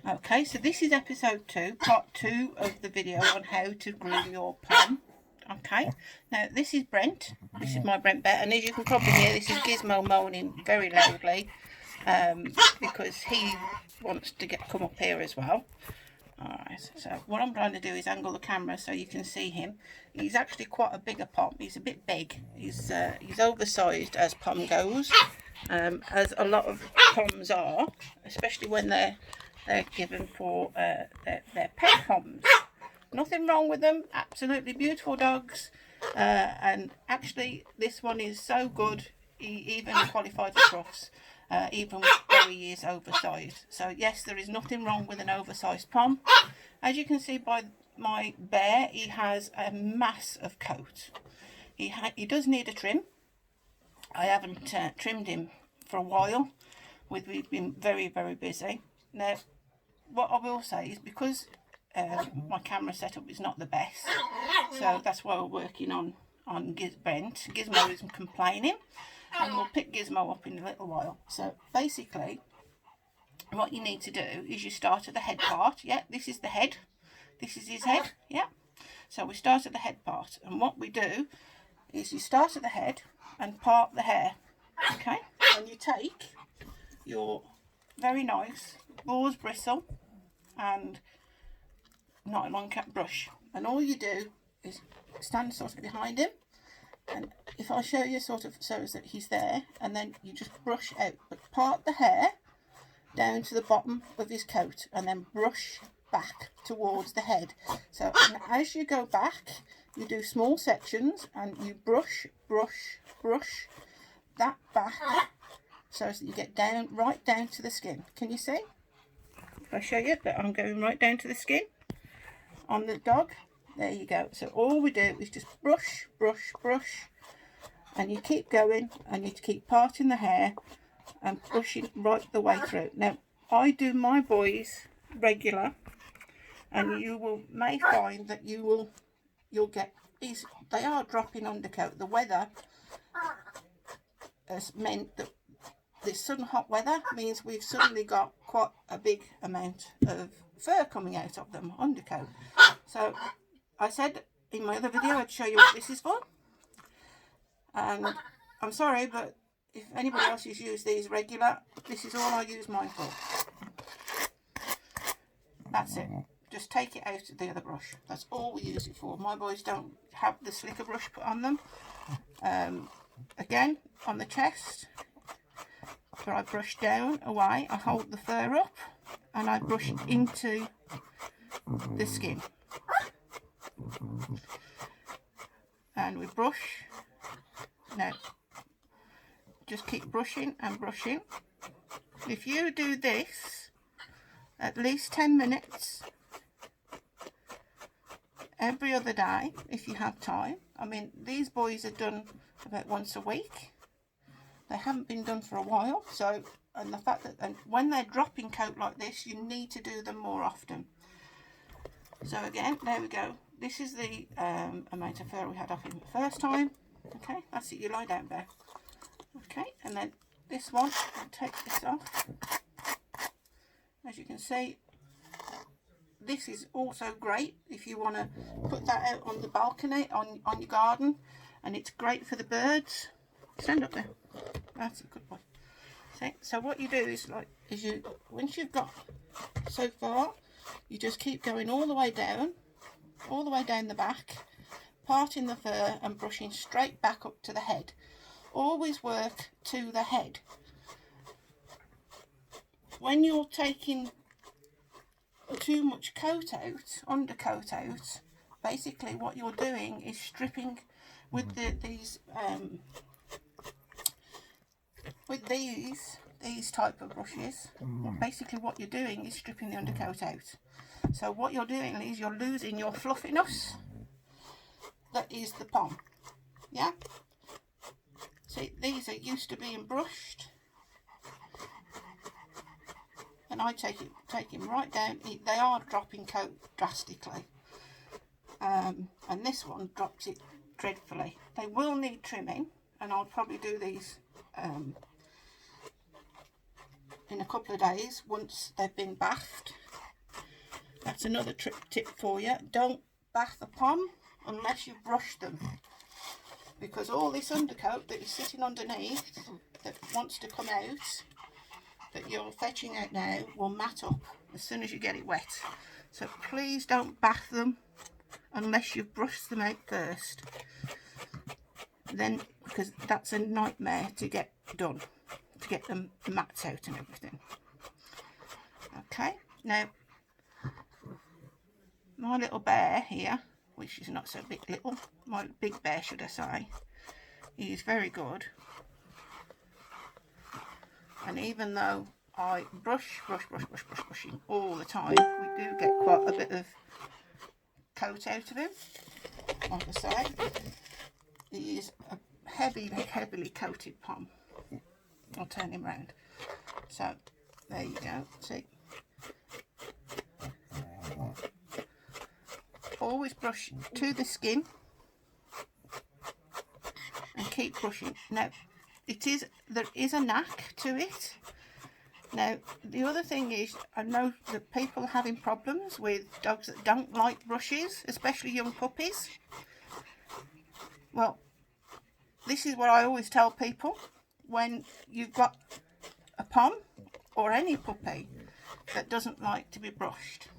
Okay, so this is episode 2, part 2 of the video on how to groom your pom. Okay, now this is Brent. This is my Brent bear, and as you can probably hear, this is Gizmo moaning very loudly because he wants to come up here as well. Alright, so what I'm trying to do is angle the camera so you can see him. He's actually quite a bigger pom. He's a bit big. He's oversized as pom goes, as a lot of poms are, especially when they're given for their pet poms. Nothing wrong with them. Absolutely beautiful dogs. And actually, this one is so good. He even qualified for troughs. Even though he is oversized. So yes, there is nothing wrong with an oversized pom. As you can see by my bear, he has a mass of coat. He does need a trim. I haven't trimmed him for a while. We've been very, very busy. Now, what I will say is because my camera setup is not the best, so that's why we're working on Brent. Gizmo isn't complaining. And we'll pick Gizmo up in a little while. So basically, what you need to do is you start at the head part. Yeah, this is the head. This is his head. Yeah. So we start at the head part. And what we do is you start at the head and part the hair. Okay. And you take your very nice boar's bristle and nylon cap brush. And all you do is stand sort of behind him. And if I show you sort of so that he's there, and then you just brush out, but part the hair down to the bottom of his coat and then brush back towards the head. So as you go back, you do small sections and you brush that back so that you get down, right down to the skin. Can you see? If I show you that I'm going right down to the skin on the dog. There you go. So all we do is just brush, and you keep going, and you keep parting the hair and brushing right the way through. Now, I do my boys regular, and you may find that you'll get these. They are dropping undercoat. The weather has meant that this sudden hot weather means we've suddenly got quite a big amount of fur coming out of them, undercoat. So I said in my other video I'd show you what this is for, and I'm sorry, but if anybody else has used these regular, this is all I use mine for. That's it. Just take it out of the other brush. That's all we use it for. My boys don't have the slicker brush put on them. Again, on the chest, where I brush down away, I hold the fur up and I brush into the skin. And we brush. Now just keep brushing and brushing. If you do this at least 10 minutes every other day, if you have time. I mean, these boys are done about once a week. They haven't been done for a while, so, and the fact that, and when they're dropping coat like this, you need to do them more often. So again, there we go. This is the amount of fur we had off him the first time. Okay, that's it. You lie down there. Okay, and then this one, I'll take this off. As you can see, this is also great if you want to put that out on the balcony, on your garden, and it's great for the birds. Stand up there. That's a good boy. See? So what you do is, once you've got so far, you just keep going all the way down the back, parting the fur and brushing straight back up to the head. Always work to the head. When you're taking too much coat out, undercoat out, basically what you're doing is stripping with these type of brushes. Basically what you're doing is stripping the undercoat out. So what you're doing is you're losing your fluffiness. That is the pom. Yeah? See, these are used to being brushed. And I take him right down. They are dropping coat drastically. And this one drops it dreadfully. They will need trimming, and I'll probably do these in a couple of days once they've been bathed. that's another tip for you. Don't bath a pom unless you've brushed them, because all this undercoat that is sitting underneath that wants to come out, that you're fetching out now, will mat up as soon as you get it wet. So please don't bath them unless you've brushed them out first. Then, because that's a nightmare to get done, to get them mats out and everything. Okay, now my little bear here, which is not so big little, my big bear should I say, he is very good. And even though I brushing all the time, we do get quite a bit of coat out of him. Like I say, he is a heavily coated pom. I'll turn him round. So there you go. See, always brush to the skin and keep brushing. Now there is a knack to it. Now the other thing is, I know that people are having problems with dogs that don't like brushes, especially young puppies. Well, this is what I always tell people: when you've got a pom or any puppy that doesn't like to be brushed,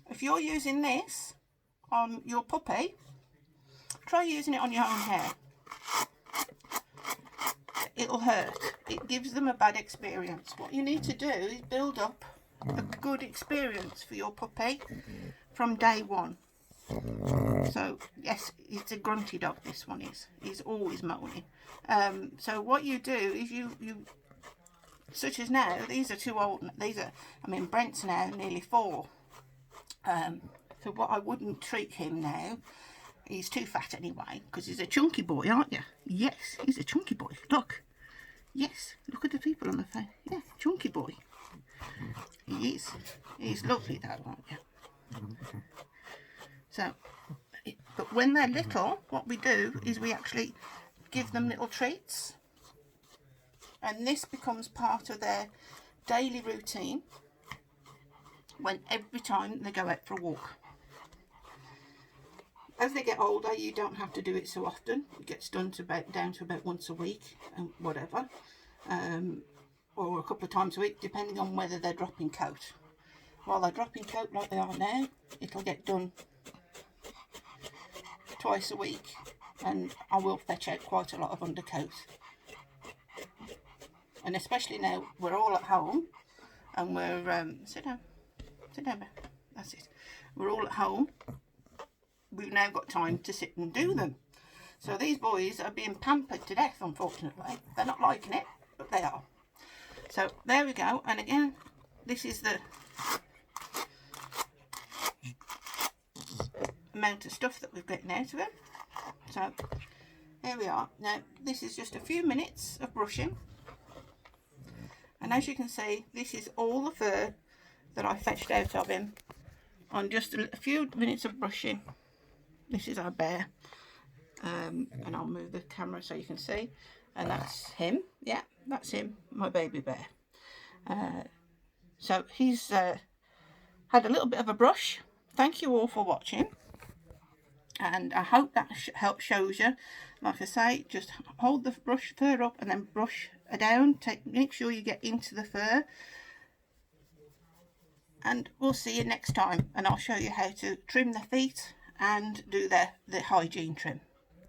if you're using this on your puppy, try using it on your own hair. It'll hurt. It gives them a bad experience. What you need to do is build up a good experience for your puppy from day one. So yes, it's a grunty dog, this one is. He's always moaning. So what you do is you such as now, these are too old. These are, I mean, Brent's now nearly 4. So what I wouldn't treat him now, he's too fat anyway, because he's a chunky boy, aren't you? Yes, he's a chunky boy. Look. Yes, look at the people on the face. Yeah, chunky boy. He is. He's lovely though, aren't you? So, but when they're little, what we do is we actually give them little treats. And this becomes part of their daily routine every time they go out for a walk. As they get older, you don't have to do it so often. It gets done down to about once a week and whatever, or a couple of times a week, depending on whether they're dropping coat. While they're dropping coat like they are now, it'll get done twice a week, and I will fetch out quite a lot of undercoat. And especially now we're all at home, and we're sit down, that's it. We're all at home. We've now got time to sit and do them. So these boys are being pampered to death, unfortunately. They're not liking it, but they are. So there we go. And again, this is the amount of stuff that we've gotten out of it. So here we are. Now this is just a few minutes of brushing. And as you can see, this is all the fur that I fetched out of him on just a few minutes of brushing. This is our bear, and I'll move the camera so you can see, and that's him. Yeah, that's him, my baby bear. So he's had a little bit of a brush. Thank you all for watching, and I hope that shows you. Like I say, just hold the fur up and then brush down. Make sure you get into the fur, and we'll see you next time, and I'll show you how to trim the feet and do the hygiene trim.